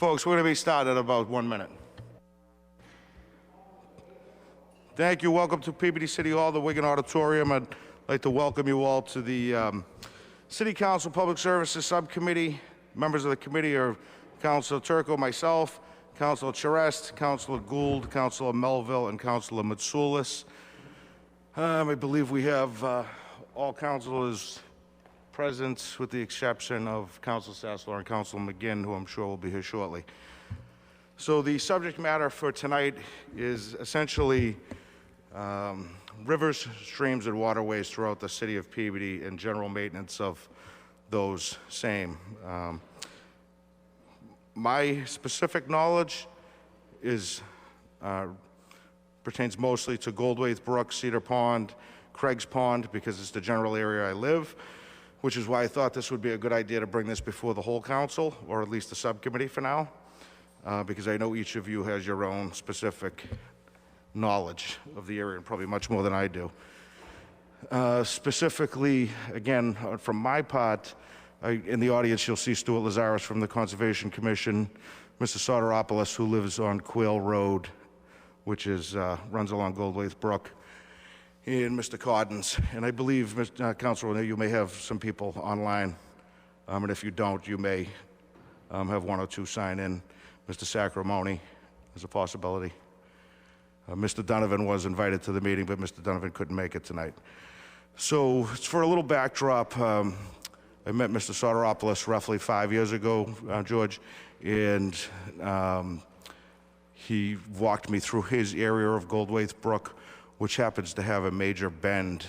Folks, we're going to be starting in about 1 minute. Thank you. Welcome to Peabody City Hall, the Wigan Auditorium. I'd like to welcome you all to the City Council Public Services Subcommittee. Members of the committee are Councilor Turco, myself, Councilor Charest, Councilor Gould, Councilor Melville, and Councilor Mitsoulas. I believe we have all councilors present with the exception of Councilor Sassler and Councilor McGinn, who I'm sure will be here shortly. So the subject matter for tonight is essentially rivers, streams, and waterways throughout the city of Peabody and general maintenance of those same. My specific knowledge is pertains mostly to Goldwaith Brook, Cedar Pond, Craig's Pond, because it's the general area I live, which is why I thought this would be a good idea to bring this before the whole council, or at least the subcommittee for now, because I know each of you has your own specific knowledge of the area, and probably much more than I do. Specifically, again, from my part, in the audience you'll see Stuart Lazaris from the Conservation Commission, Mr. Soteropoulos, who lives on Quail Road, which is runs along Goldwaith Brook, and Mr. Coddens. And I believe, Councilor, you may have some people online, and if you don't, you may have one or two sign in. Mr. Sacramone is a possibility. Mr. Donovan was invited to the meeting, but Mr. Donovan couldn't make it tonight. So for a little backdrop, I met Mr. Soteropoulos roughly 5 years ago, George, and he walked me through his area of Goldwaith Brook, which happens to have a major bend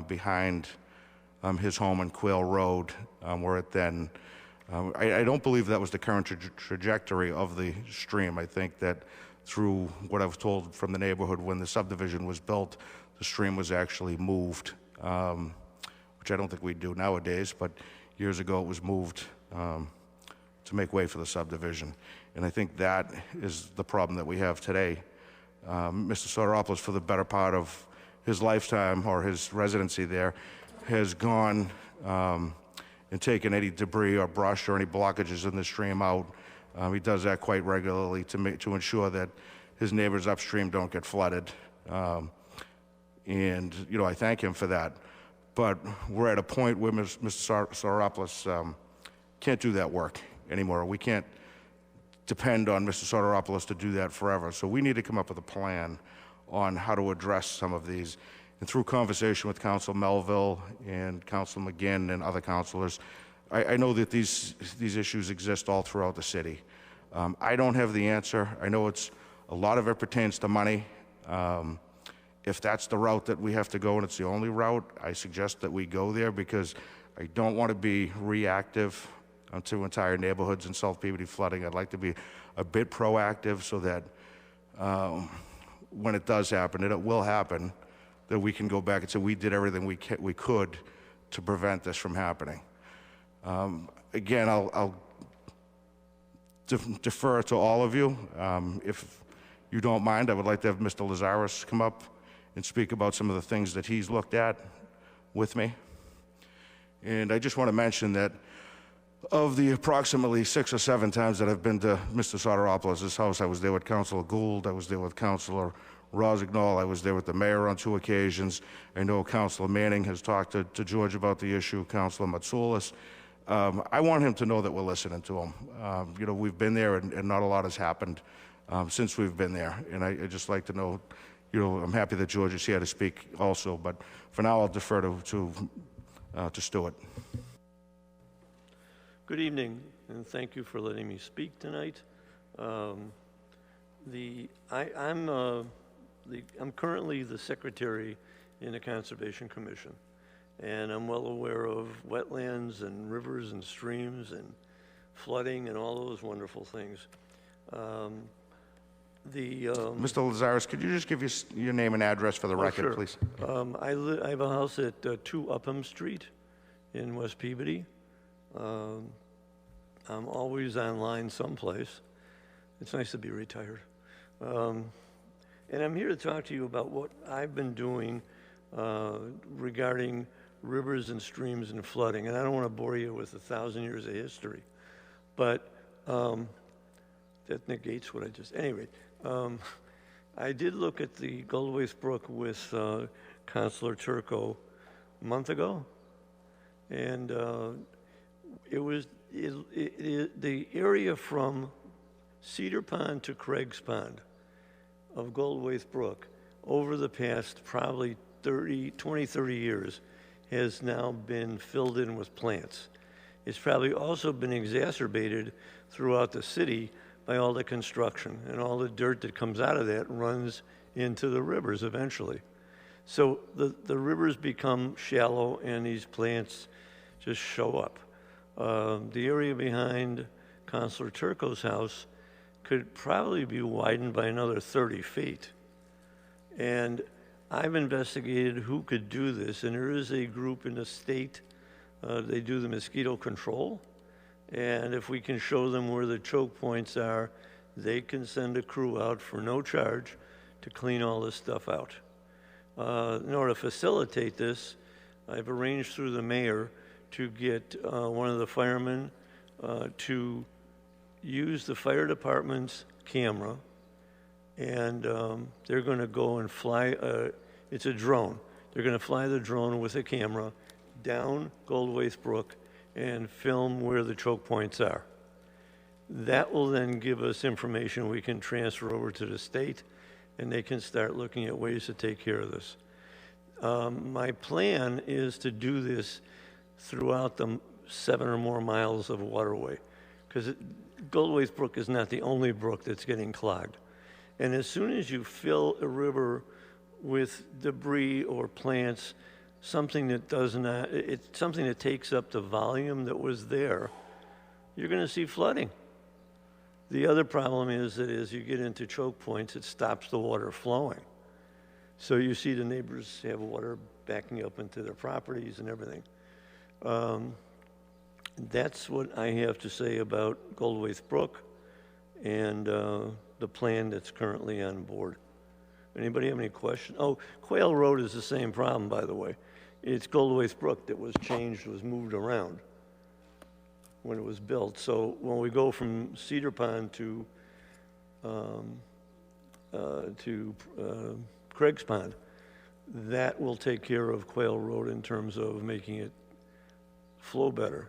behind his home on Quail Road, where it then, I don't believe that was the current trajectory of the stream. I think that through what I was told from the neighborhood when the subdivision was built, the stream was actually moved, which I don't think we do nowadays, but years ago it was moved to make way for the subdivision. And I think that is the problem that we have today. Mr. Soteropoulos, for the better part of his lifetime or his residency there, has gone and taken any debris or brush or any blockages in the stream out. He does that quite regularly to ensure that his neighbors upstream don't get flooded. And, you know, I thank him for that. But we're at a point where Mr. Soteropoulos can't do that work anymore. We can't depend on Mr. Soteropoulos to do that forever. So we need to come up with a plan on how to address some of these. And through conversation with Council Melville and Council McGinn and other councilors, I know that these issues exist all throughout the city. I don't have the answer. I know a lot of it pertains to money. If that's the route that we have to go and it's the only route, I suggest that we go there, because I don't want to be reactive to entire neighborhoods in South Peabody flooding. I'd like to be a bit proactive so that when it does happen, and it will happen, that we can go back and say we did everything we could to prevent this from happening. Again, I'll defer to all of you. If you don't mind, I would like to have Mr. Lazaris come up and speak about some of the things that he's looked at with me. And I just want to mention that of the approximately 6 or 7 times that I've been to Mr. Soteropoulos' house, I was there with Councilor Gould, I was there with Councilor Rosignol, I was there with the mayor on 2 occasions. I know Councilor Manning has talked to George about the issue, Councilor Mitsoulas. I want him to know that we're listening to him. You know, we've been there and not a lot has happened since we've been there. And I just like to know, you know, I'm happy that George is here to speak also, but for now I'll defer to Stuart. Good evening, and thank you for letting me speak tonight. I'm currently the secretary in the Conservation Commission, and I'm well aware of wetlands and rivers and streams and flooding and all those wonderful things. Mr. Lazaris, could you just give your name and address for the record, sure. please? I have a house at 2 Upham Street in West Peabody. I'm always online someplace. It's nice to be retired. And I'm here to talk to you about what I've been doing regarding rivers and streams and flooding. And I don't want to bore you with 1,000 years of history, but that negates what I just, anyway. I did look at the Goldwaith Brook with Counselor Turco a month ago, and the area from Cedar Pond to Craig's Pond of Goldwaith Brook over the past probably 20, 30 years has now been filled in with plants. It's probably also been exacerbated throughout the city by all the construction, and all the dirt that comes out of that runs into the rivers eventually. So the rivers become shallow and these plants just show up. The area behind Counselor Turco's house could probably be widened by another 30 feet. And I've investigated who could do this, and there is a group in the state, they do the Mosquito Control, and if we can show them where the choke points are, they can send a crew out for no charge to clean all this stuff out. In order to facilitate this, I've arranged through the mayor to get one of the firemen to use the fire department's camera, and they're going to go and fly, it's a drone. They're going to fly the drone with a camera down Goldwaith Brook and film where the choke points are. That will then give us information we can transfer over to the state, and they can start looking at ways to take care of this. My plan is to do this throughout the 7 or more miles of waterway, because Goldwaith Brook is not the only brook that's getting clogged. And as soon as you fill a river with debris or plants, something that does not, it's something that takes up the volume that was there, you're going to see flooding. The other problem is that as you get into choke points, it stops the water flowing. So you see the neighbors have water backing up into their properties and everything. That's what I have to say about Goldwaith Brook and the plan that's currently on board. Anybody have any questions? Oh, Quail Road is the same problem, by the way. It's Goldwaith Brook that was changed, was moved around when it was built. So when we go from Cedar Pond to Craig's Pond, that will take care of Quail Road in terms of making it flow better.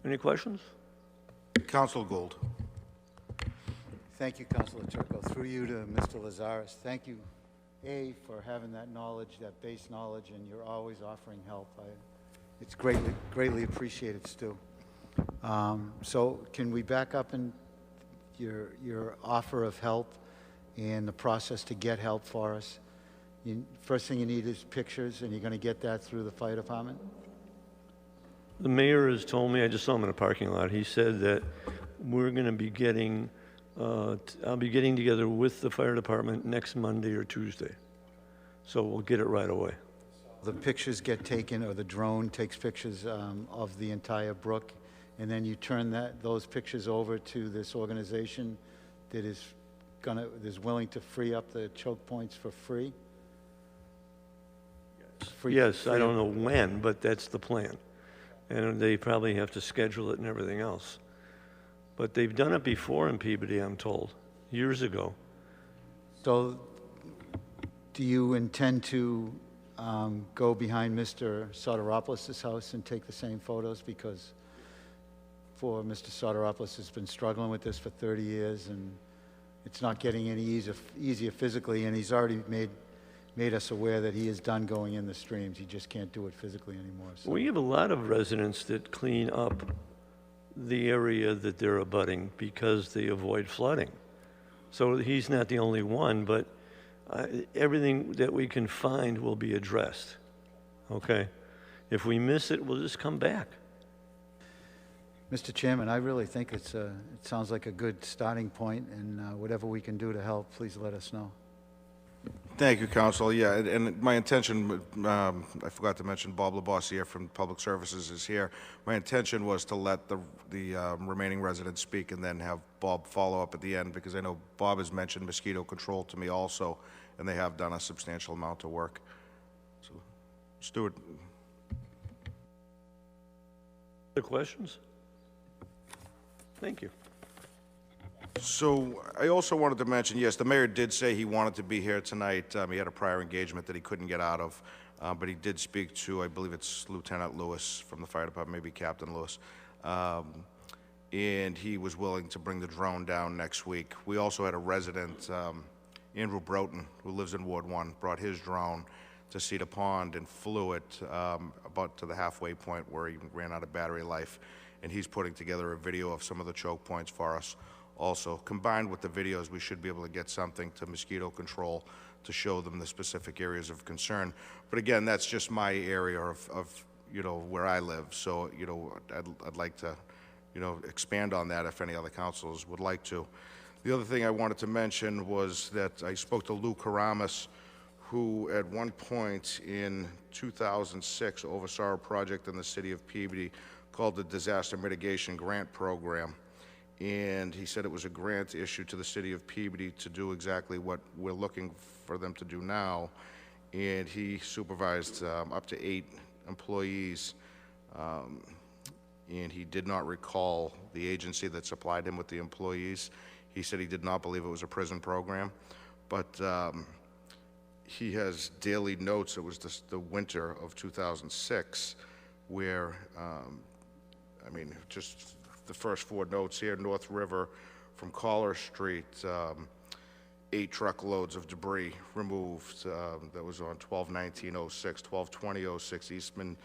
Any questions? Council Gould. Thank you, Councilor Turco. Through you to Mr. Lazaris. Thank you, A, for having that knowledge, that base knowledge, and you're always offering help. It's greatly appreciated, Stu. So can we back up in your offer of help and the process to get help for us? First thing you need is pictures, and you're going to get that through the fire department? The mayor has told me, I just saw him in a parking lot, he said that we're going to be getting, I'll be getting together with the fire department next Monday or Tuesday. So we'll get it right away. The pictures get taken, or the drone takes pictures of the entire brook, and then you turn those pictures over to this organization that is willing to free up the choke points for free? Yes, I don't know when, but that's the plan. And they probably have to schedule it and everything else. But they've done it before in Peabody, I'm told, years ago. So do you intend to go behind Mr. Soteropoulos' house and take the same photos? Because Mr. Soteropoulos has been struggling with this for 30 years, and it's not getting any easier physically, and he's already made us aware that he is done going in the streams. He just can't do it physically anymore. So. We have a lot of residents that clean up the area that they're abutting because they avoid flooding. So he's not the only one, but everything that we can find will be addressed. Okay? If we miss it, we'll just come back. Mr. Chairman, I really think it sounds like a good starting point, and whatever we can do to help, please let us know. Thank you, Council. Yeah, and my intention, I forgot to mention Bob Labossiere from Public Services is here. My intention was to let the remaining residents speak and then have Bob follow up at the end, because I know Bob has mentioned Mosquito Control to me also, and they have done a substantial amount of work. So, Stuart. Other questions? Thank you. So I also wanted to mention, yes, the mayor did say he wanted to be here tonight. He had a prior engagement that he couldn't get out of, but he did speak to, I believe it's Lieutenant Lewis from the fire department, maybe Captain Lewis, and he was willing to bring the drone down next week. We also had a resident, Andrew Broughton, who lives in Ward 1, brought his drone to Cedar Pond and flew it about to the halfway point where he ran out of battery life, and he's putting together a video of some of the choke points for us. Also, combined with the videos, we should be able to get something to Mosquito Control to show them the specific areas of concern. But again, that's just my area of you know, where I live. So, you know, I'd like to, you know, expand on that if any other councilors would like to. The other thing I wanted to mention was that I spoke to Lou Karamas, who at one point in 2006 oversaw a project in the city of Peabody called the Disaster Mitigation Grant Program. And he said it was a grant issue to the city of Peabody to do exactly what we're looking for them to do now. And he supervised up to 8 employees, and he did not recall the agency that supplied him with the employees. He said he did not believe it was a prison program, but he has daily notes. It was the winter of 2006 where, I mean, just the first 4 notes here: North River from Collar Street, 8 truckloads of debris removed. That was on 12/19/06, 12/20/06,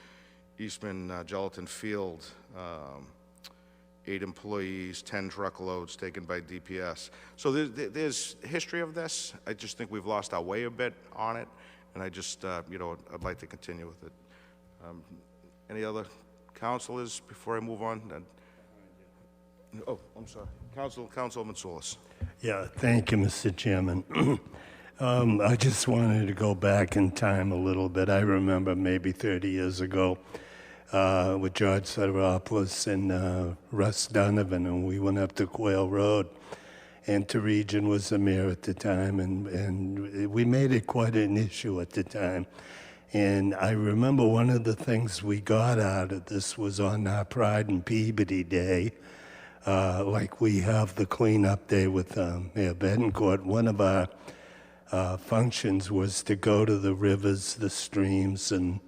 Eastman Gelatin Field, 8 employees, 10 truckloads taken by DPS. So there's history of this. I just think we've lost our way a bit on it, and I just, you know, I'd like to continue with it. Any other councilors before I move on? Oh, I'm sorry. Councilman Soulis. Yeah, thank you, Mr. Chairman. I just wanted to go back in time a little bit. I remember maybe 30 years ago with George Soteropoulos and Russ Donovan, and we went up to Quail Road, and Region was the mayor at the time, and we made it quite an issue at the time. And I remember one of the things we got out of this was on our Pride and Peabody Day, like we have the cleanup day with Mayor Betancourt. One of our functions was to go to the rivers, the streams, and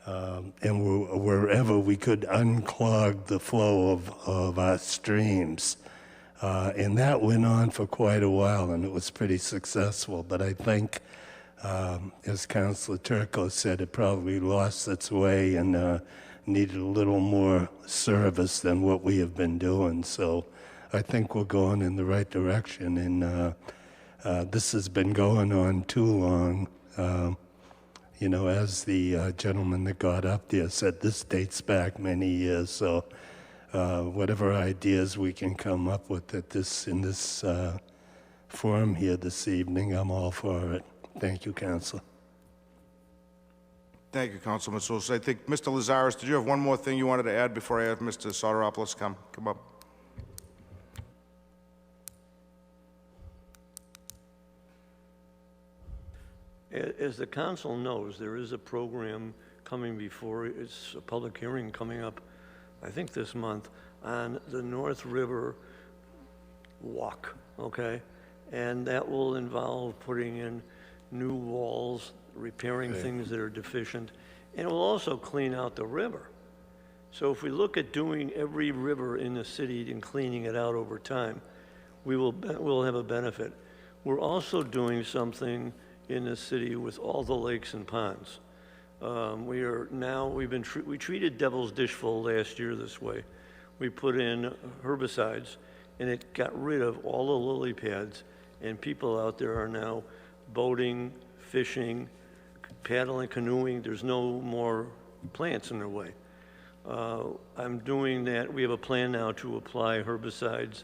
wherever we could unclog the flow of our streams. And that went on for quite a while, and it was pretty successful. But I think, as Councilor Turco said, it probably lost its way and needed a little more service than what we have been doing. So I think we're going in the right direction, and this has been going on too long. You know, as the gentleman that got up there said, this dates back many years. So whatever ideas we can come up with in this forum here this evening, I'm all for it. Thank you, Councilor. Thank you, Councilman Soulis. I think, Mr. Lazaris, did you have one more thing you wanted to add before I have Mr. Soteropoulos come up? As the council knows, there is a program coming before, it's a public hearing coming up, I think this month, on the North River Walk, okay? And that will involve putting in new walls, repairing things that are deficient, and it will also clean out the river. So if we look at doing every river in the city and cleaning it out over time, we'll have a benefit. We're also doing something in the city with all the lakes and ponds. We treated Devil's Dish Bowl last year this way. We put in herbicides, and it got rid of all the lily pads, and people out there are now boating, fishing, paddling, canoeing. There's no more plants in their way. I'm doing that. We have a plan now to apply herbicides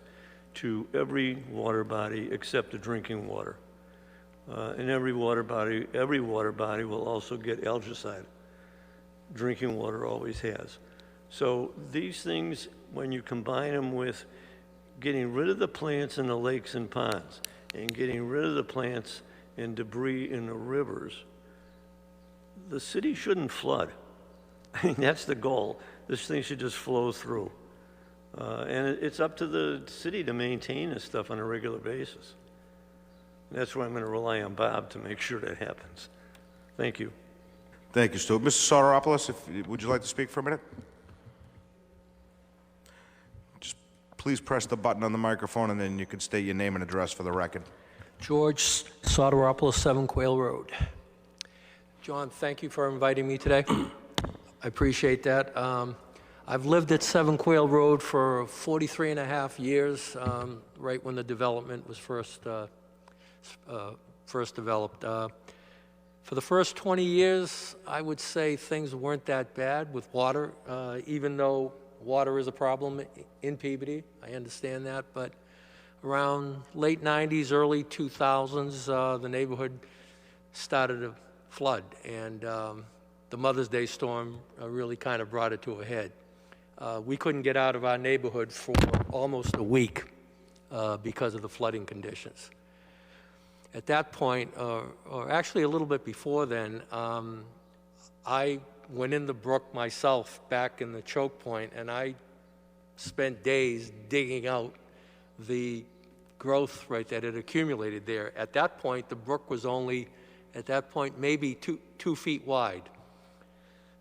to every water body except the drinking water. And every water body will also get algicide. Drinking water always has. So these things, when you combine them with getting rid of the plants in the lakes and ponds and getting rid of the plants and debris in the rivers, the city shouldn't flood. I mean, that's the goal. This thing should just flow through. And it's up to the city to maintain this stuff on a regular basis. That's where I'm going to rely on Bob to make sure that happens. Thank you. Thank you, Stu. Mr. Soteropoulos, would you like to speak for a minute? Just please press the button on the microphone, and then you can state your name and address for the record. George Soteropoulos, 7 Quail Road. John, thank you for inviting me today. I appreciate that. I've lived at 7 Quail Road for 43 and a half years, right when the development was first developed. For the first 20 years, I would say things weren't that bad with water, even though water is a problem in Peabody. I understand that, but around late 90s, early 2000s, the neighborhood started to flood, and the Mother's Day storm really kind of brought it to a head. We couldn't get out of our neighborhood for almost a week because of the flooding conditions. At that point, or actually a little bit before then, I went in the brook myself back in the choke point, and I spent days digging out the growth that had accumulated there. At that point, the brook was only, maybe two feet wide.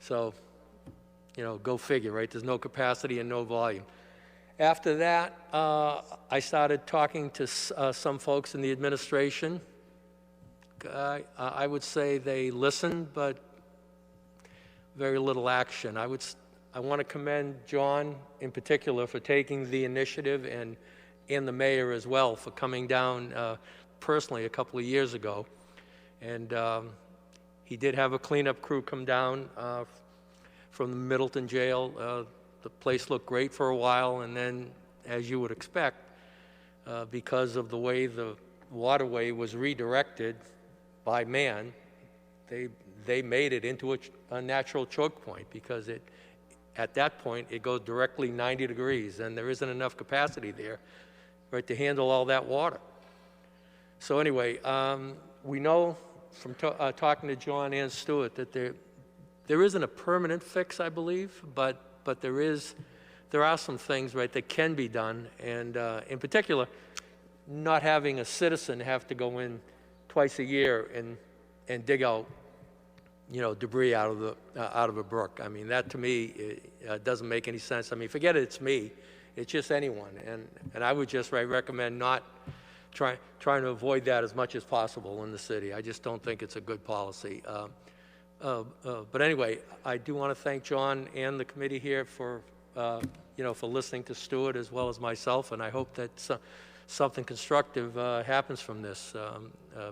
So, go figure, right? There's no capacity and no volume. After that, I started talking to some folks in the administration. I would say they listened, but very little action. I want to commend John in particular for taking the initiative, and the mayor as well for coming down personally a couple of years ago. And he did have a cleanup crew come down from the Middleton jail. The place looked great for a while, and then, as you would expect, because of the way the waterway was redirected by man, they made it into a natural choke point, because at that point it goes directly 90 degrees, and there isn't enough capacity there, right, to handle all that water. So anyway, we know from talking to John and Stuart that there isn't a permanent fix, I believe, but there are some things, right, that can be done, and in particular, not having a citizen have to go in twice a year and dig out, debris out of a brook. I mean, that to me doesn't make any sense. I mean, forget it's me, it's just anyone, and I would just recommend not trying to avoid that as much as possible in the city. I just don't think it's a good policy. But anyway, I do want to thank John and the committee here for listening to Stuart as well as myself, and I hope that something constructive happens from this,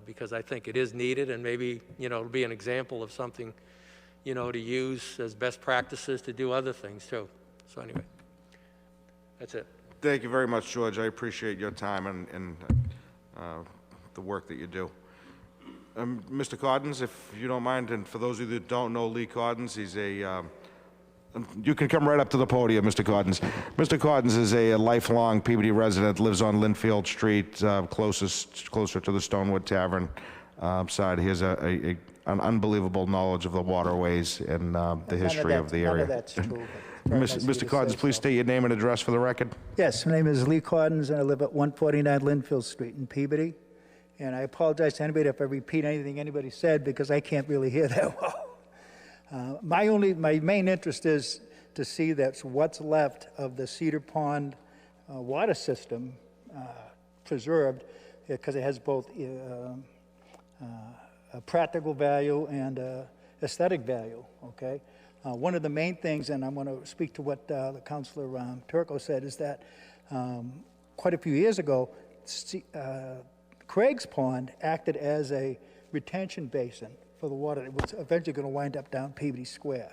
because I think it is needed, and maybe it'll be an example of something to use as best practices to do other things too. So anyway, that's it. Thank you very much, George. I appreciate your time and the work that you do. Mr. Coddens, if you don't mind, and for those of you that don't know Lee Coddens, he's you can come right up to the podium, Mr. Coddens. Mr. Coddens is a lifelong Peabody resident, lives on Linfield Street, closer to the Stonewood Tavern side. He has an unbelievable knowledge of the waterways and the history of the area. None of that's true. Mr. Coddens, please state your name and address for the record. Yes, my name is Lee Coddens, and I live at 149 Linfield Street in Peabody. And I apologize to anybody if I repeat anything anybody said, because I can't really hear that well. My main interest is to see that's what's left of the Cedar Pond water system preserved, because it has both a practical value and aesthetic value, okay? One of the main things, and I'm going to speak to what Councilor Turco said, is that quite a few years ago, Craig's Pond acted as a retention basin for the water that was eventually going to wind up down Peabody Square,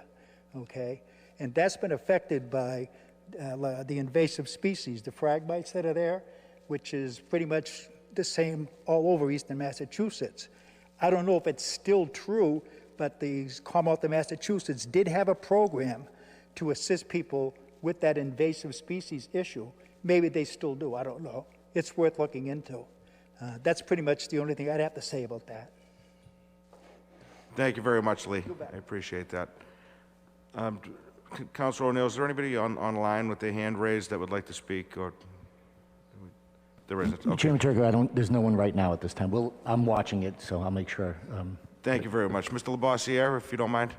okay? And that's been affected by the invasive species, the phragmites that are there, which is pretty much the same all over eastern Massachusetts. I don't know if it's still true, but the Commonwealth of Massachusetts did have a program to assist people with that invasive species issue. Maybe they still do, I don't know. It's worth looking into. That's pretty much the only thing I'd have to say about that. Thank you very much, Lee. I appreciate that. Councilor O'Neill, is there anybody online with their hand raised that would like to speak, or? There isn't, okay. Chairman Turco, there's no one right now at this time. I'm watching it, so I'll make sure. Thank you very much. Mr. Labossiere, if you don't mind.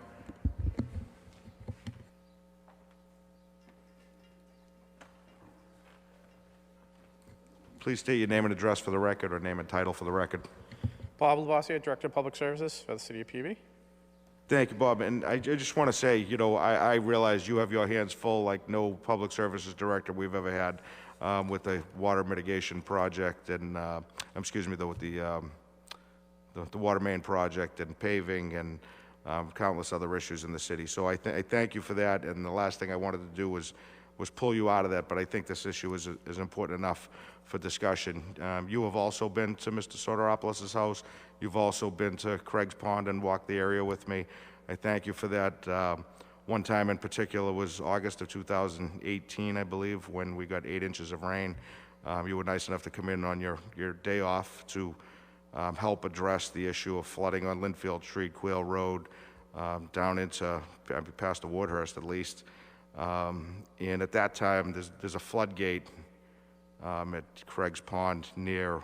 Please state your name and address for the record, or name and title for the record. Bob Labossiere, Director of Public Services for the City of Peabody. Thank you, Bob. And I just want to say, you know, I realize you have your hands full like no public services director we've ever had with the water mitigation project and, excuse me, with the water main project and paving and countless other issues in the city. So I thank you for that. And the last thing I wanted to do was pull you out of that, but I think this issue is important enough for discussion. You have also been to Mr. Soteropoulos' house. You've also been to Craig's Pond and walked the area with me. I thank you for that. One time in particular was August of 2018, I believe, when we got 8 inches of rain. You were nice enough to come in on your day off to help address the issue of flooding on Linfield Street, Quail Road, down into past the Woodhurst at least. And at that time, there's a floodgate at Craig's Pond near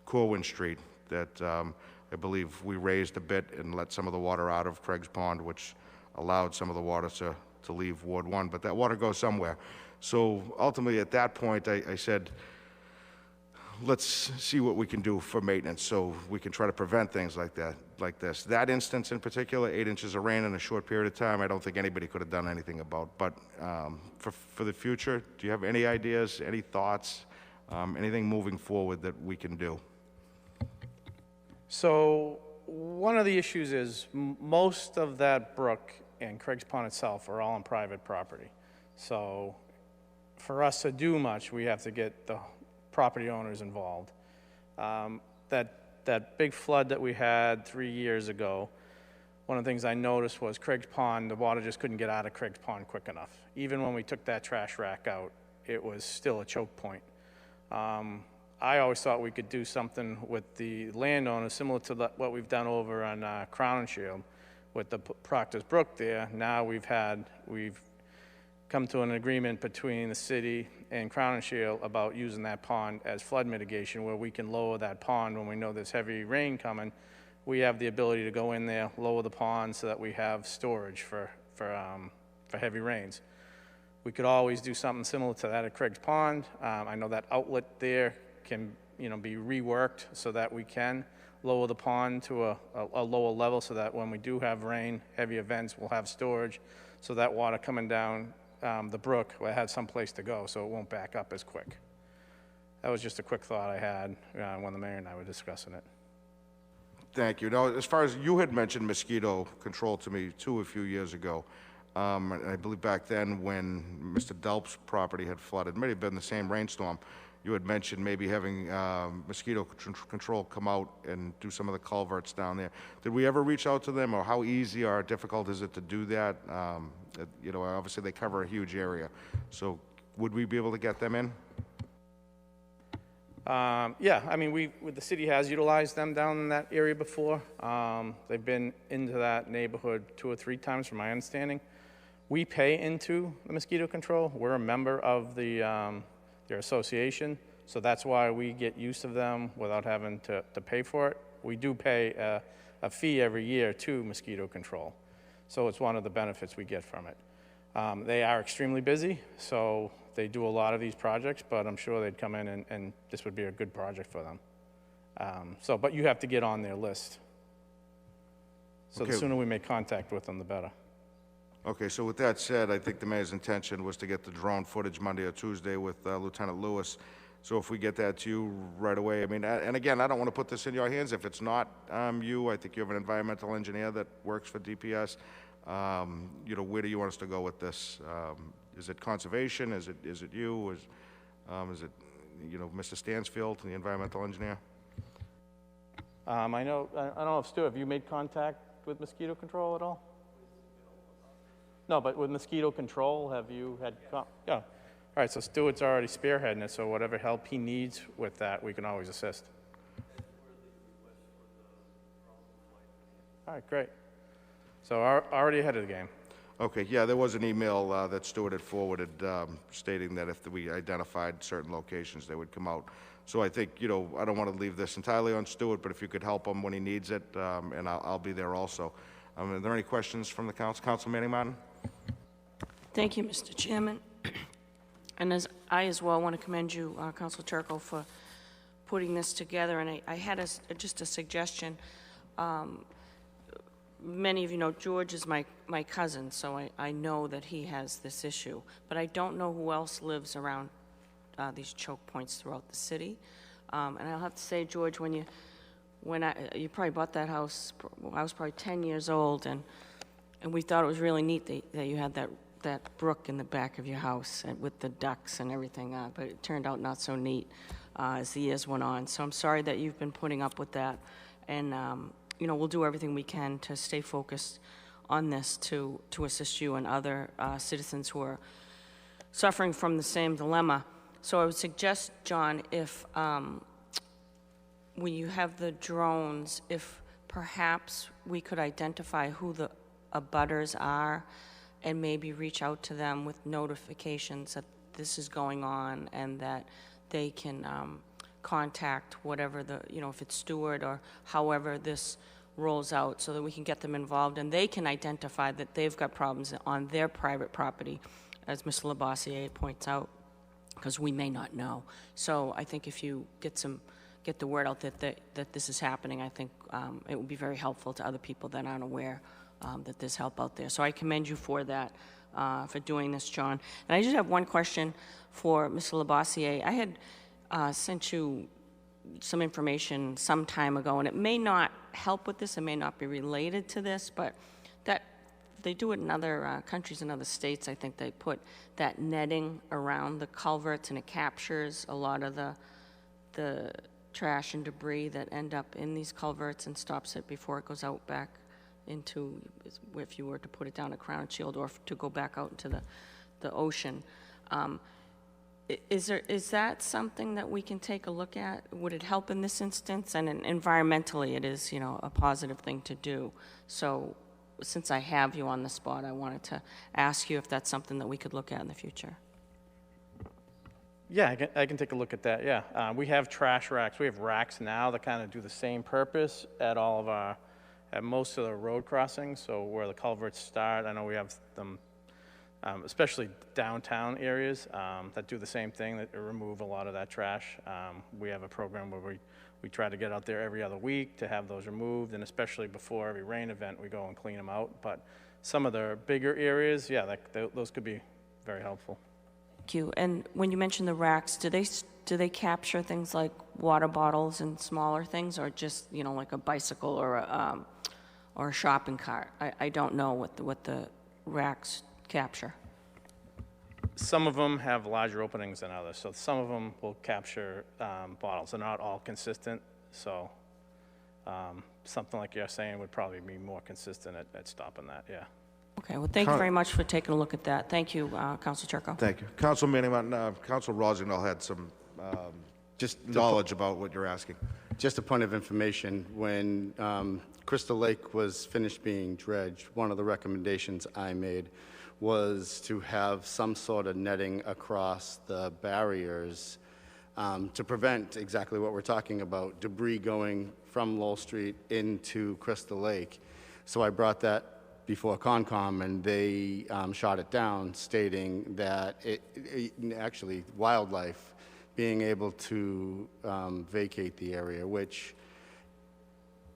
Corwin Street that I believe we raised a bit and let some of the water out of Craig's Pond, which allowed some of the water to leave Ward 1, but that water goes somewhere. So ultimately at that point, I said, let's see what we can do for maintenance so we can try to prevent things like this. That instance in particular, 8 inches of rain in a short period of time, I don't think anybody could have done anything about. But for the future, do you have any ideas, any thoughts, anything moving forward that we can do? So one of the issues is most of that brook and Craig's Pond itself are all on private property. So for us to do much, we have to get the property owners involved. That big flood that we had 3 years ago, one of the things I noticed was Craig's Pond, the water just couldn't get out of Craig's Pond quick enough. Even when we took that trash rack out, it was still a choke point. I always thought we could do something with the landowners similar to what we've done over on Crown and Shield with the Proctor's Brook there. Now we've come to an agreement between the city and Crown and Shield about using that pond as flood mitigation, where we can lower that pond when we know there's heavy rain coming. We have the ability to go in there, lower the pond so that we have storage for heavy rains. We could always do something similar to that at Craig's Pond. I know that outlet there can be reworked so that we can lower the pond to a lower level so that when we do have rain, heavy events, we'll have storage so that water coming down the brook will have some place to go so it won't back up as quick. That was just a quick thought I had when the mayor and I were discussing it. Thank you. Now, as far as you had mentioned Mosquito Control to me too a few years ago, and I believe back then when Mr. Delp's property had flooded, it may have been the same rainstorm, you had mentioned maybe having Mosquito Control come out and do some of the culverts down there. Did we ever reach out to them, or how easy or difficult is it to do that? Obviously they cover a huge area. So would we be able to get them in? Yeah, I mean, the city has utilized them down in that area before. They've been into that neighborhood 2 or 3 times from my understanding. We pay into the Mosquito Control. We're a member of their association, so that's why we get use of them without having to pay for it. We do pay a fee every year to Mosquito Control, so it's one of the benefits we get from it. They are extremely busy, so they do a lot of these projects, but I'm sure they'd come in and this would be a good project for them. But you have to get on their list. So Okay. the sooner we make contact with them, the better. Okay, so with that said, I think the mayor's intention was to get the drone footage Monday or Tuesday with Lieutenant Lewis. So if we get that to you right away, I mean, and again, I don't want to put this in your hands. If it's not you, I think you have an environmental engineer that works for DPS. Where do you want us to go with this? Is it conservation? Is it you? Is it Mr. Stansfield, the environmental engineer? I don't know if Stu, have you made contact with Mosquito Control at all? No, but with Mosquito Control, have you had? Yeah. All right, so Stuart's already spearheading it, so whatever help he needs with that, we can always assist. All right, great. So already ahead of the game. Okay, yeah, there was an email that Stuart had forwarded stating that if we identified certain locations, they would come out. So I think, you know, I don't want to leave this entirely on Stuart, but if you could help him when he needs it, and I'll be there also. Are there any questions from the council? Councilman Martin? Thank you, Mr. Chairman. And I as well want to commend you, Council Turco, for putting this together. And I had just a suggestion. Many of you know George is my cousin, so I know that he has this issue. But I don't know who else lives around these choke points throughout the city. And I'll have to say, George, when you probably bought that house, I was probably 10 years old, and we thought it was really neat that you had that brook in the back of your house and with the ducks and everything, but it turned out not so neat as the years went on. So I'm sorry that you've been putting up with that, and you know, we'll do everything we can to stay focused on this to assist you and other citizens who are suffering from the same dilemma. So I would suggest, John, if when you have the drones, if perhaps we could identify who the abutters are and maybe reach out to them with notifications that this is going on and that they can contact whatever you know, if it's Stewart or however this rolls out, so that we can get them involved and they can identify that they've got problems on their private property, as Mr. Labossiere points out, because we may not know. So I think if you get the word out that this is happening, I think it will be very helpful to other people that aren't aware that there's help out there. So I commend you for that, for doing this, John. And I just have one question for Mr. Labossiere. I had sent you some information some time ago, and it may not help with this, it may not be related to this, but that they do it in other countries and other states. I think they put that netting around the culverts, and it captures a lot of the trash and debris that end up in these culverts and stops it before it goes out back into, if you were to put it down a crown shield or to go back out into the ocean. Is that something that we can take a look at? Would it help in this instance? And environmentally, it is, you know, a positive thing to do. So since I have you on the spot, I wanted to ask you if that's something that we could look at in the future. Yeah, I can take a look at that, yeah. We have trash racks. We have racks now that kind of do the same purpose at most of the road crossings, so where the culverts start. I know we have them, especially downtown areas, that do the same thing, that remove a lot of that trash. We have a program where we try to get out there every other week to have those removed, and especially before every rain event, we go and clean them out. But some of the bigger areas, yeah, those could be very helpful. Thank you. And when you mention the racks, do they capture things like water bottles and smaller things, or just, you know, like a bicycle or a shopping cart? I don't know what the racks capture. Some of them have larger openings than others, so some of them will capture bottles. They're not all consistent, so something like you're saying would probably be more consistent at stopping that, yeah. Okay, well, thank you very much for taking a look at that. Thank you, Council Turco. Thank you. Councilman Martin, Council Rosendahl had some knowledge about what you're asking. Just a point of information, when Crystal Lake was finished being dredged, one of the recommendations I made was to have some sort of netting across the barriers to prevent exactly what we're talking about, debris going from Lowell Street into Crystal Lake. So I brought that before Concom, and they shot it down, stating that actually wildlife being able to vacate the area, which,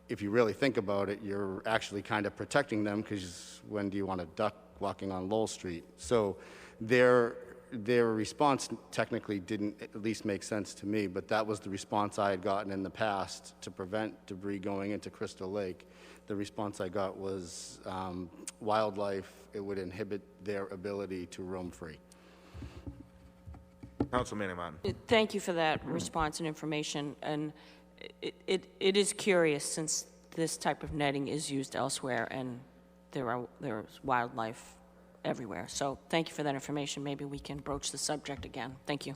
if you really think about it, you're actually kind of protecting them, because when do you want a duck walking on Lowell Street? So their response technically didn't at least make sense to me, but that was the response I had gotten in the past to prevent debris going into Crystal Lake. The response I got was wildlife, it would inhibit their ability to roam free. Councilman Martin. Thank you for that response and information. And it is curious, since this type of netting is used elsewhere, and there's wildlife everywhere. So thank you for that information. Maybe we can broach the subject again. Thank you.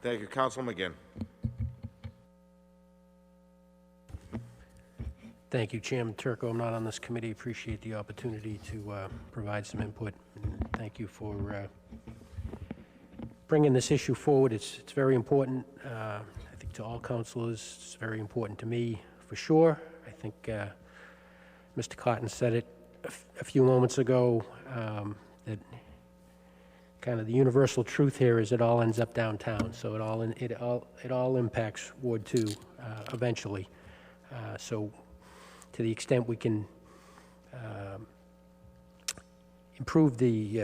Thank you. Councilman McGinn. Thank you, Chairman Turco. I'm not on this committee. Appreciate the opportunity to provide some input. And thank you for bringing this issue forward. It's very important, I think, to all councilors. It's very important to me, for sure. I think Mr. Cotton said it a few moments ago, that kind of the universal truth here is it all ends up downtown. So it all impacts Ward 2 eventually. So to the extent we can improve the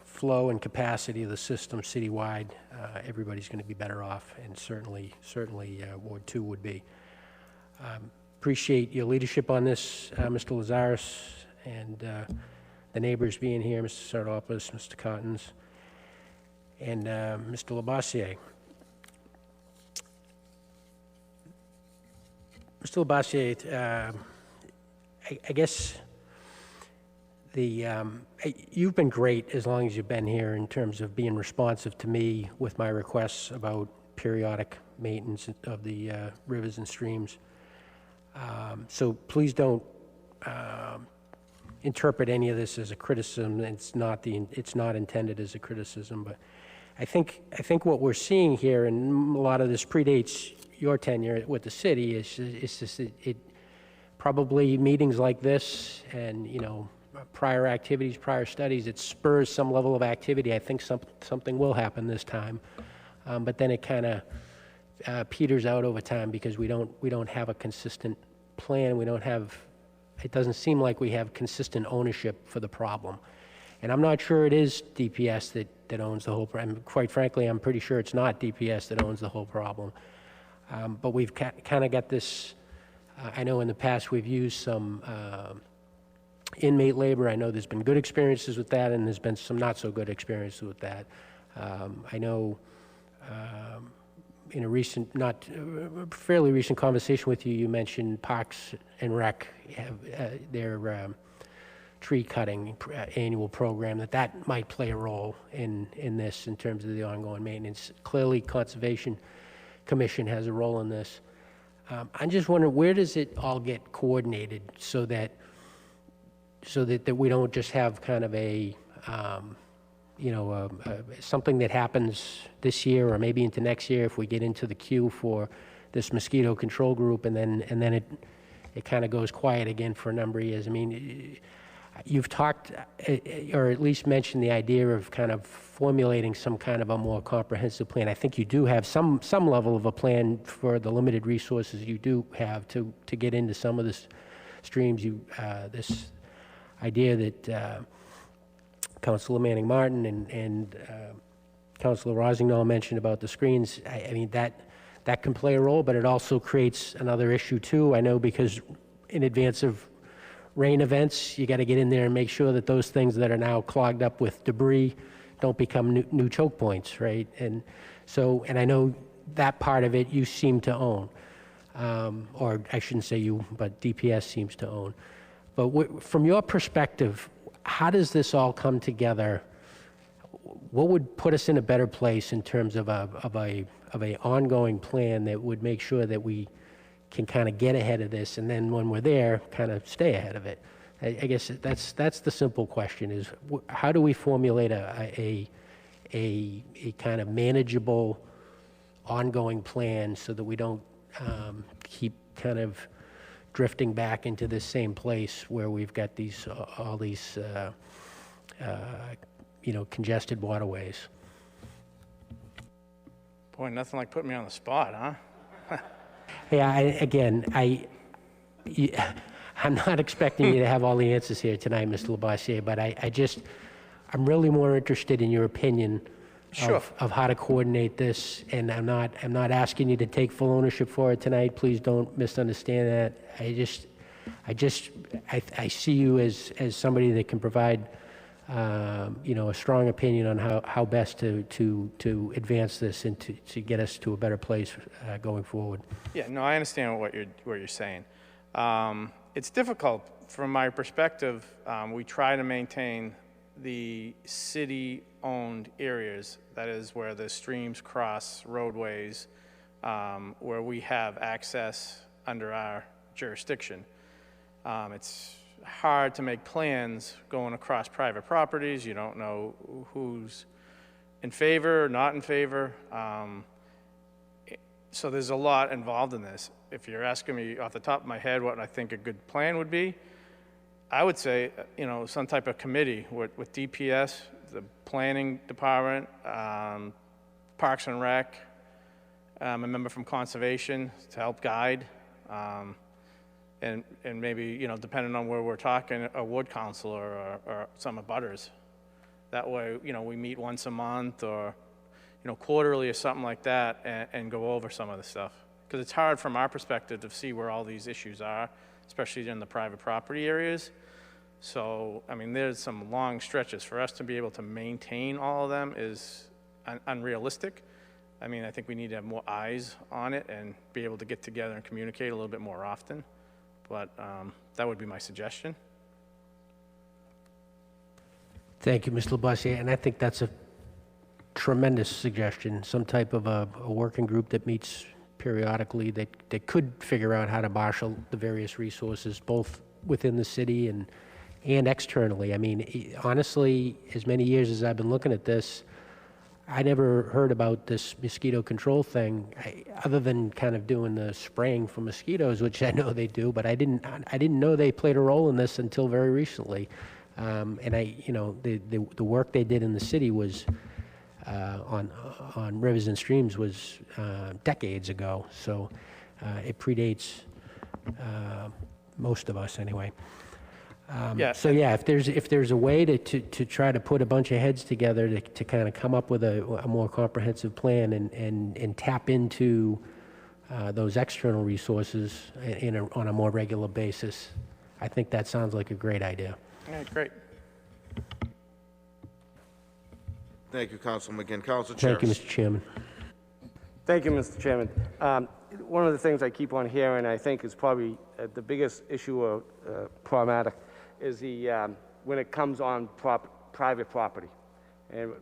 flow and capacity of the system citywide, everybody's going to be better off, and certainly Ward 2 would be. Appreciate your leadership on this, Mr. Lazaris, and the neighbors being here, Mr. Sardopoulos, Mr. Cottons, and Mr. Labassiere. Mr. Labassiere, I guess you've been great as long as you've been here in terms of being responsive to me with my requests about periodic maintenance of the rivers and streams. So please don't interpret any of this as a criticism. It's not intended as a criticism, but I think what we're seeing here, and a lot of this predates your tenure with the city, is just it probably meetings like this and, prior activities, prior studies, it spurs some level of activity. I think something will happen this time, but then it kind of peters out over time because we don't have a consistent plan. It doesn't seem like we have consistent ownership for the problem. And I'm not sure it is DPS that owns the whole problem. Quite frankly, I'm pretty sure it's not DPS that owns the whole problem. But we've kind of got this, I know in the past we've used some inmate labor. I know there's been good experiences with that, and there's been some not so good experiences with that. I know in a fairly recent conversation with you, you mentioned Parks and Rec have their tree cutting annual program, that might play a role in this in terms of the ongoing maintenance. Clearly, Conservation Commission has a role in this. I'm just wondering, where does it all get coordinated so that we don't just have kind of something that happens this year or maybe into next year if we get into the queue for this mosquito control group, and then it kind of goes quiet again for a number of years. I mean, you've talked, or at least mentioned, the idea of kind of formulating some kind of a more comprehensive plan. I think you do have some level of a plan for the limited resources you do have to get into some of the streams. This idea that Councilor Manning Martin and Councilor Rossignol mentioned about the screens, I mean, that can play a role, but it also creates another issue too. I know because in advance of rain events, you got to get in there and make sure that those things that are now clogged up with debris don't become new choke points, right? And I know that part of it you seem to own, or I shouldn't say you, but DPS seems to own. But from your perspective, how does this all come together? What would put us in a better place in terms of a ongoing plan that would make sure that we can kind of get ahead of this, and then when we're there, kind of stay ahead of it? I guess that's the simple question: is how do we formulate a kind of manageable, ongoing plan so that we don't keep kind of drifting back into this same place where we've got all these congested waterways? Boy, nothing like putting me on the spot, huh? Yeah, I'm not expecting you to have all the answers here tonight, Mr. Labassiere, but I'm really more interested in your opinion of how to coordinate this, and I'm not asking you to take full ownership for it tonight. Please don't misunderstand that. I see you as somebody that can provide a strong opinion on how best to advance this and to get us to a better place going forward. Yeah, no, I understand what you're saying. It's difficult from my perspective. We try to maintain the city-owned areas, that is where the streams cross roadways, where we have access under our jurisdiction. It's hard to make plans going across private properties. You don't know who's in favor or not in favor. So there's a lot involved in this. If you're asking me off the top of my head what I think a good plan would be, I would say, some type of committee with DPS, the planning department, Parks and Rec, a member from Conservation to help guide, and maybe, depending on where we're talking, a ward councilor or some abutters. That way, we meet once a month or, quarterly or something like that and go over some of the stuff. Because it's hard from our perspective to see where all these issues are, especially in the private property areas. So, there's some long stretches. For us to be able to maintain all of them is unrealistic. I think we need to have more eyes on it and be able to get together and communicate a little bit more often. But that would be my suggestion. Thank you, Mr. Labossiere, and I think that's a tremendous suggestion, some type of a working group that meets periodically that could figure out how to marshal the various resources, both within the city and externally. Honestly, as many years as I've been looking at this, I never heard about this mosquito control thing, other than kind of doing the spraying for mosquitoes, which I know they do, but I didn't know they played a role in this until very recently. And the work they did in the city was on rivers and streams was decades ago, so it predates most of us anyway. So yeah, if there's a way to try to put a bunch of heads together to kind of come up with a more comprehensive plan and tap into those external resources on a more regular basis, I think that sounds like a great idea. All right, great. Thank you, Councilman McGinn. Council Chair. Thank you, Mr. Chairman. Thank you, Mr. Chairman. One of the things I keep on hearing, I think is probably the biggest issue or problematic, is when it comes on private property. And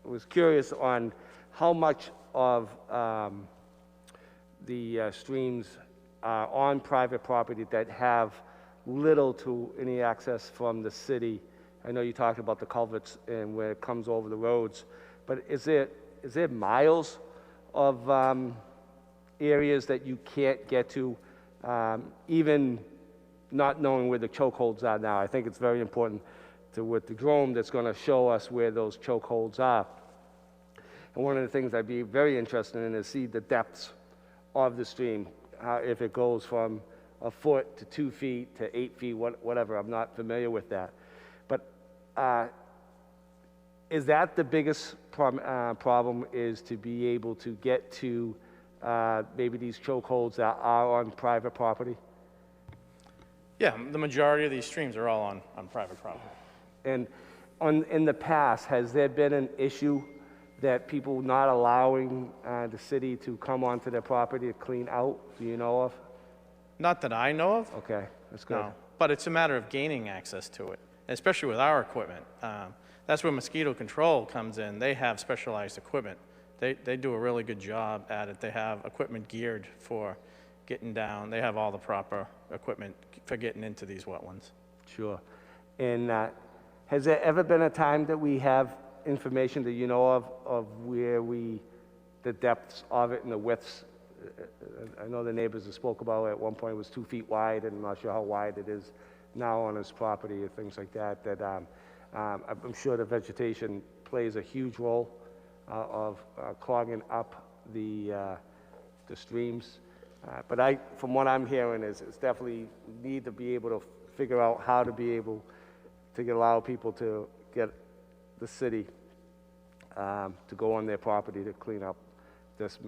I was curious on how much of the streams are on private property that have little to any access from the city. I know you talked about the culverts and where it comes over the roads, but is there miles of areas that you can't get to, even not knowing where the chokeholds are now? I think it's very important with the drone that's going to show us where those chokeholds are. And one of the things I'd be very interested in is see the depths of the stream, if it goes from a foot to 2 feet to 8 feet, whatever. I'm not familiar with that. But is that the biggest problem, is to be able to get to maybe these chokeholds that are on private property? Yeah, the majority of these streams are all on private property. And in the past, has there been an issue that people not allowing the city to come onto their property to clean out? Do you know of? Not that I know of. Okay, that's good. No, but it's a matter of gaining access to it, especially with our equipment. That's where Mosquito Control comes in. They have specialized equipment. They do a really good job at it. They have equipment geared for getting down. They have all the proper equipment for getting into these wetlands. Sure. And has there ever been a time that we have information that you know of where the depths of it and the widths? I know the neighbors have spoke about it. At one point it was 2 feet wide, and I'm not sure how wide it is now on his property or things like that. I'm sure the vegetation plays a huge role of clogging up the streams. But from what I'm hearing, is it's definitely need to be able to figure out how to be able to allow people to get the city to go on their property to clean up this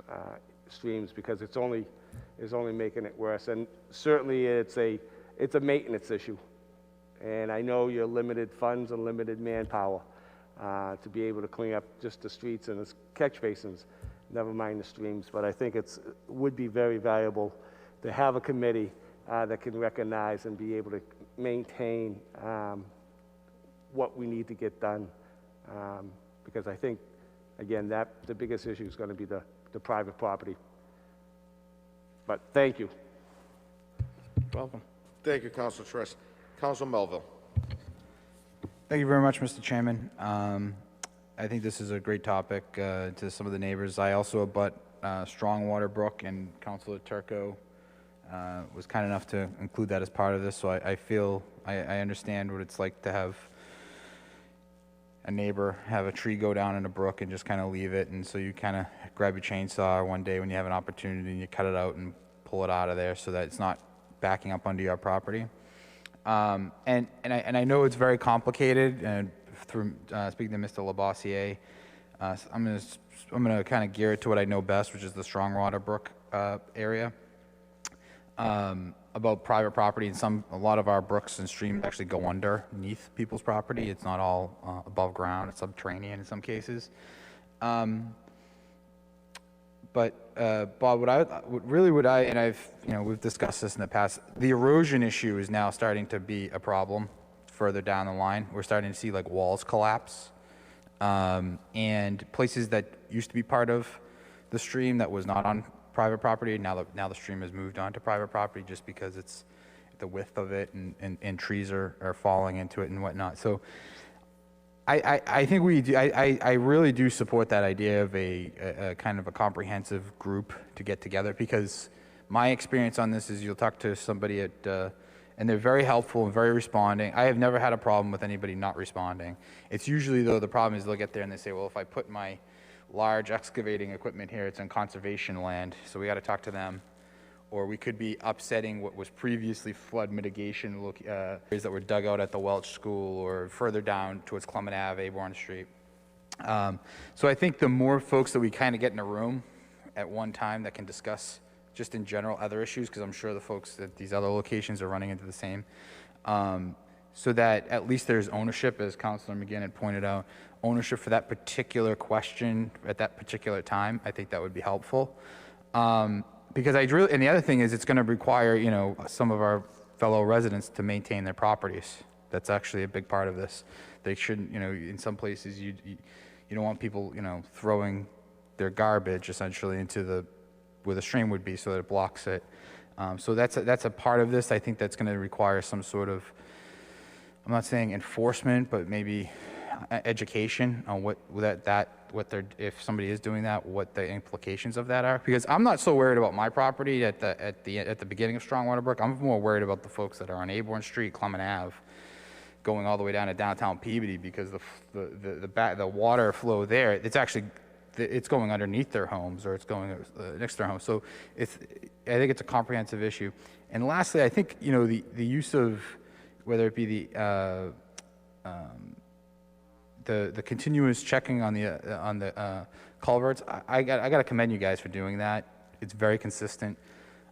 streams, because it's only making it worse. And certainly it's a maintenance issue. And I know you're limited funds and limited manpower to be able to clean up just the streets and the catch basins, never mind the streams. But I think it would be very valuable to have a committee that can recognize and be able to maintain what we need to get done. Because I think, again, the biggest issue is going to be the private property. But thank you. Welcome. Thank you, Councilor Trist. Councilor Melville. Thank you very much, Mr. Chairman. I think this is a great topic to some of the neighbors. I also abut Strongwater Brook, and Councilor Turco was kind enough to include that as part of this, so I feel I understand what it's like to have a neighbor have a tree go down in a brook and just kind of leave it, and so you kind of grab your chainsaw one day when you have an opportunity and you cut it out and pull it out of there so that it's not backing up onto your property. And I know it's very complicated, and through speaking to Mr. Labossiere, I'm gonna kind of gear it to what I know best, which is the Strongwater Brook area. About private property, and a lot of our brooks and streams actually go underneath people's property. It's not all above ground; it's subterranean in some cases. But Bob, we've discussed this in the past. The erosion issue is now starting to be a problem further down the line. We're starting to see like walls collapse, and places that used to be part of the stream that was not on private property. Now the stream has moved on to private property just because it's the width of it, and trees are falling into it and whatnot. So I think we do. I really do support that idea of a kind of a comprehensive group to get together, because my experience on this is you'll talk to somebody and they're very helpful and very responding. I have never had a problem with anybody not responding. It's usually, though, the problem is they'll get there and they say, well, if I put my large excavating equipment here, it's in conservation land, so we got to talk to them. Or we could be upsetting what was previously flood mitigation areas that were dug out at the Welch School or further down towards Clement Ave, Aborn Street. So I think the more folks that we kind of get in a room at one time that can discuss just in general other issues, because I'm sure the folks at these other locations are running into the same, so that at least there's ownership, as Councilor McGinn had pointed out, ownership for that particular question at that particular time. I think that would be helpful. Because and the other thing is, it's going to require, some of our fellow residents to maintain their properties. That's actually a big part of this. They shouldn't, in some places you don't want people, throwing their garbage essentially into where the stream would be, so that it blocks it. So that's a part of this. I think that's going to require some sort of, I'm not saying enforcement, but maybe education on if somebody is doing that, what the implications of that are. Because I'm not so worried about my property at the beginning of Strongwater Brook. I'm more worried about the folks that are on Aborn Street, Clement Ave, going all the way down to downtown Peabody, because the water flow there, it's going underneath their homes, or it's going next to their homes. So I think it's a comprehensive issue. And lastly, I think the use of, whether it be the continuous checking on the culverts, I got to commend you guys for doing that. It's very consistent.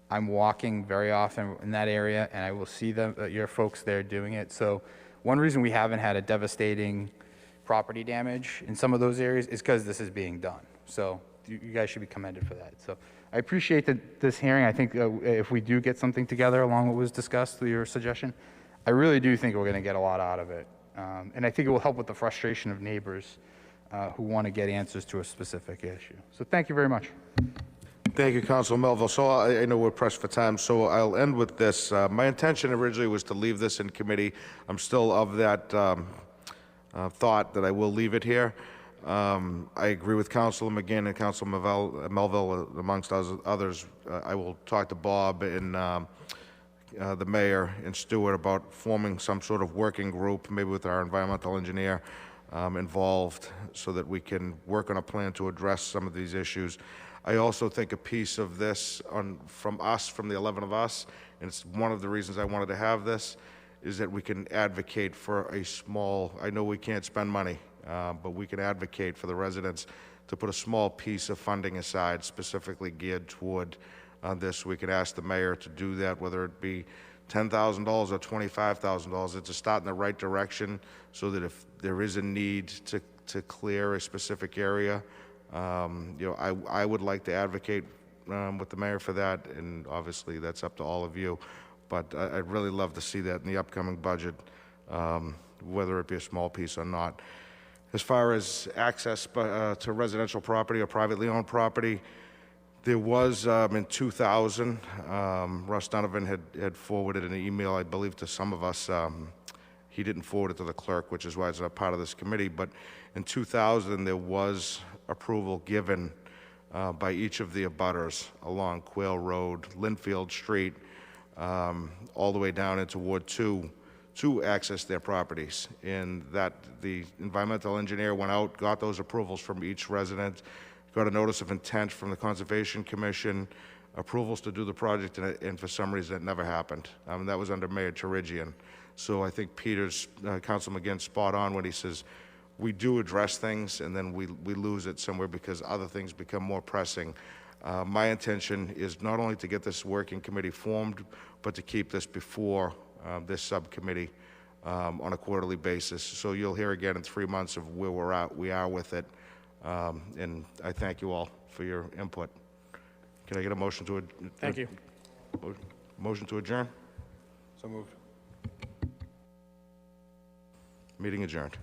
I'm walking very often in that area, and I will see your folks there doing it. So one reason we haven't had a devastating property damage in some of those areas is because this is being done. So you guys should be commended for that. So I appreciate this hearing. I think if we do get something together along what was discussed through your suggestion, I really do think we're going to get a lot out of it. And I think it will help with the frustration of neighbors who want to get answers to a specific issue. So thank you very much. Thank you, Councilor Melville. So I know we're pressed for time, so I'll end with this. My intention originally was to leave this in committee. I'm still of that thought that I will leave it here. I agree with Councilor McGinn and Councilor Melville, amongst others. I will talk to Bob and the mayor and Stewart about forming some sort of working group, maybe with our environmental engineer involved, so that we can work on a plan to address some of these issues. I also think a piece of this from the 11 of us, and it's one of the reasons I wanted to have this, is that we can advocate for a small, I know we can't spend money, but we can advocate for the residents to put a small piece of funding aside specifically geared toward this. We can ask the mayor to do that, whether it be $10,000 or $25,000. It's a start in the right direction, so that if there is a need to clear a specific area, I would like to advocate with the mayor for that, and obviously that's up to all of you. But I'd really love to see that in the upcoming budget, whether it be a small piece or not. As far as access to residential property or privately owned property, There was, in 2000, Russ Donovan had forwarded an email, I believe, to some of us. He didn't forward it to the clerk, which is why it's not part of this committee. But in 2000, there was approval given by each of the abutters along Quail Road, Linfield Street, all the way down into Ward 2 to access their properties. And that the environmental engineer went out, got those approvals from each resident, got a notice of intent from the Conservation Commission, approvals to do the project, and for some reason it never happened. That was under Mayor Terigian. So I think Peter's, Councilman McGinn, spot on when he says, we do address things and then we lose it somewhere because other things become more pressing. My intention is not only to get this working committee formed, but to keep this before this subcommittee on a quarterly basis. So you'll hear again in 3 months of where we are with it. And I thank you all for your input. Can I get a motion to adjourn? Thank you. Motion to adjourn? So moved. Meeting adjourned.